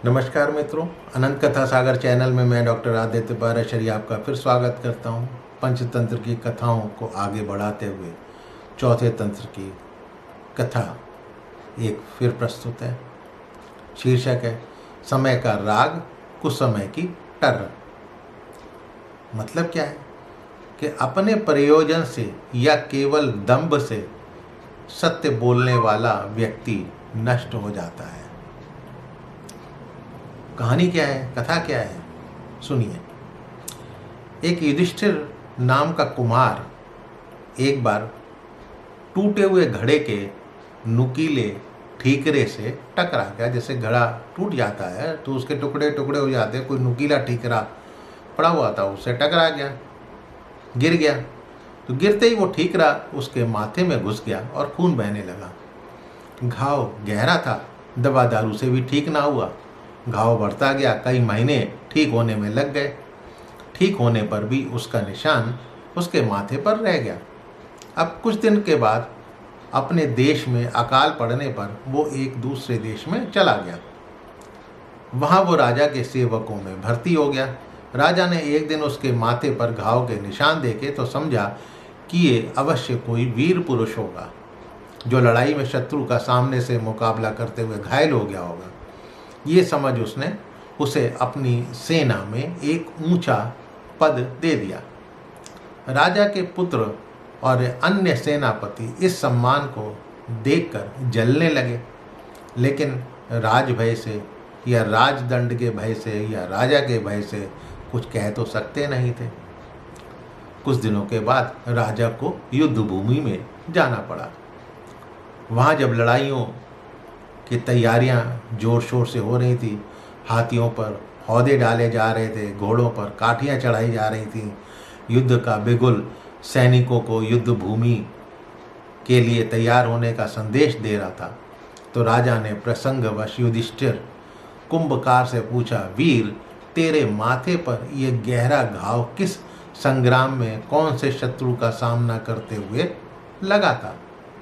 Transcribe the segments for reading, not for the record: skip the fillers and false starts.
नमस्कार मित्रों, अनंत कथा सागर चैनल में मैं डॉक्टर आदित्य पाराशरी आपका फिर स्वागत करता हूँ। पंचतंत्र की कथाओं को आगे बढ़ाते हुए चौथे तंत्र की कथा एक फिर प्रस्तुत है। शीर्षक है समय का राग, कुसमय की टर्र। मतलब क्या है कि अपने प्रयोजन से या केवल दंभ से सत्य बोलने वाला व्यक्ति नष्ट हो जाता है। कहानी क्या है, कथा क्या है, सुनिए। एक युधिष्ठिर नाम का कुमार एक बार टूटे हुए घड़े के नुकीले ठीकरे से टकरा गया। जैसे घड़ा टूट जाता है तो उसके टुकड़े टुकड़े हो जाते हैं, कोई नुकीला ठीकरा पड़ा हुआ था, उससे टकरा गया, गिर गया। तो गिरते ही वो ठीकरा उसके माथे में घुस गया और खून बहने लगा। घाव गहरा था, दवा दारू से भी ठीक ना हुआ। घाव बढ़ता गया, कई महीने ठीक होने में लग गए। ठीक होने पर भी उसका निशान उसके माथे पर रह गया। अब कुछ दिन के बाद अपने देश में अकाल पड़ने पर वो एक दूसरे देश में चला गया। वहाँ वो राजा के सेवकों में भर्ती हो गया। राजा ने एक दिन उसके माथे पर घाव के निशान देखे तो समझा कि ये अवश्य कोई वीर पुरुष होगा जो लड़ाई में शत्रु का सामने से मुकाबला करते हुए घायल हो गया होगा। ये समझ उसने उसे अपनी सेना में एक ऊंचा पद दे दिया। राजा के पुत्र और अन्य सेनापति इस सम्मान को देखकर जलने लगे, लेकिन राजभय से या राजदंड के भय से या राजा के भय से कुछ कह तो सकते नहीं थे। कुछ दिनों के बाद राजा को युद्ध भूमि में जाना पड़ा। वहाँ जब लड़ाइयों की तैयारियां जोर शोर से हो रही थी, हाथियों पर हौदे डाले जा रहे थे, घोड़ों पर काठियां चढ़ाई जा रही थी, युद्ध का बिगुल सैनिकों को युद्ध भूमि के लिए तैयार होने का संदेश दे रहा था, तो राजा ने प्रसंगवश युधिष्ठिर कुंभकार से पूछा, वीर, तेरे माथे पर यह गहरा घाव किस संग्राम में कौन से शत्रु का सामना करते हुए लगा था?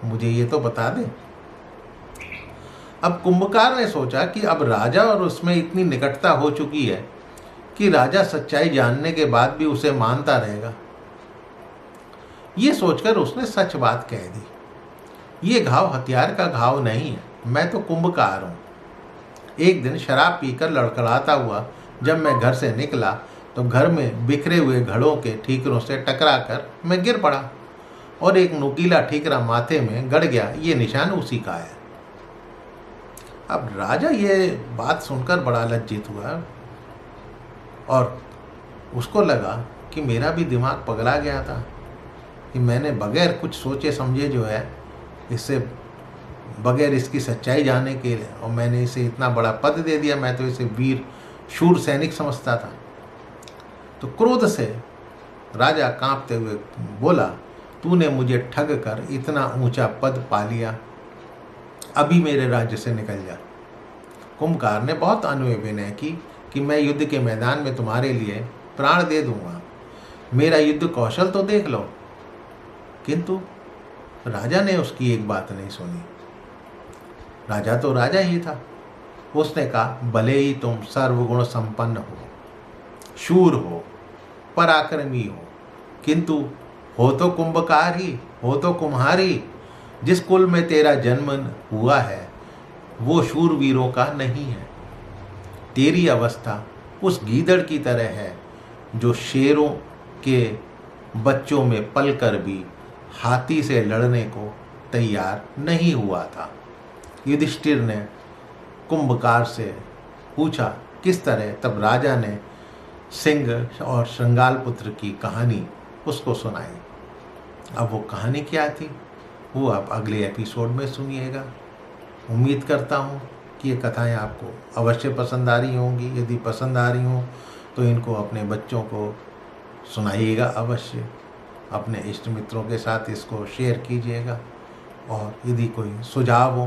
मुझे ये तो बता दे। अब कुंभकार ने सोचा कि अब राजा और उसमें इतनी निकटता हो चुकी है कि राजा सच्चाई जानने के बाद भी उसे मानता रहेगा। ये सोचकर उसने सच बात कह दी, ये घाव हथियार का घाव नहीं है, मैं तो कुंभकार हूँ। एक दिन शराब पीकर लड़खड़ाता हुआ जब मैं घर से निकला तो घर में बिखरे हुए घड़ों के ठीकरों से टकरा कर मैं गिर पड़ा और एक नुकीला ठीकरा माथे में गड़ गया। ये निशान उसी का है। अब राजा ये बात सुनकर बड़ा लज्जित हुआ और उसको लगा कि मेरा भी दिमाग पगला गया था कि मैंने बगैर कुछ सोचे समझे जो है इससे बगैर इसकी सच्चाई जाने के और मैंने इसे इतना बड़ा पद दे दिया। मैं तो इसे वीर शूर सैनिक समझता था। तो क्रोध से राजा कांपते हुए बोला, तूने मुझे ठग कर इतना ऊंचा पद पा लिया, अभी मेरे राज्य से निकल जा। कुंभकार ने बहुत अनुनय विनय की कि मैं युद्ध के मैदान में तुम्हारे लिए प्राण दे दूंगा, मेरा युद्ध कौशल तो देख लो। किंतु राजा ने उसकी एक बात नहीं सुनी। राजा तो राजा ही था। उसने कहा, भले ही तुम सर्वगुण संपन्न हो, शूर हो, पराक्रमी हो, किंतु हो तो कुंभकार ही, हो तो कुम्हारी। जिस कुल में तेरा जन्म हुआ है वो शूरवीरों का नहीं है। तेरी अवस्था उस गीदड़ की तरह है जो शेरों के बच्चों में पलकर भी हाथी से लड़ने को तैयार नहीं हुआ था। युधिष्ठिर ने कुंभकार से पूछा किस तरह, तब राजा ने सिंह और श्रृंगाल पुत्र की कहानी उसको सुनाई। अब वो कहानी क्या थी वो आप अगले एपिसोड में सुनिएगा। उम्मीद करता हूँ कि ये कथाएं आपको अवश्य पसंद आ रही होंगी। यदि पसंद आ रही हों तो इनको अपने बच्चों को सुनाइएगा अवश्य। अपने इष्ट मित्रों के साथ इसको शेयर कीजिएगा और यदि कोई सुझाव हो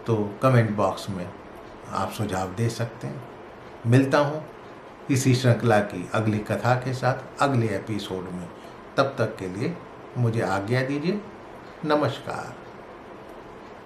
तो कमेंट बॉक्स में आप सुझाव दे सकते हैं। मिलता हूँ इसी श्रृंखला की अगली कथा के साथ अगले एपिसोड में। तब तक के लिए मुझे आज्ञा दीजिए। नमस्कार।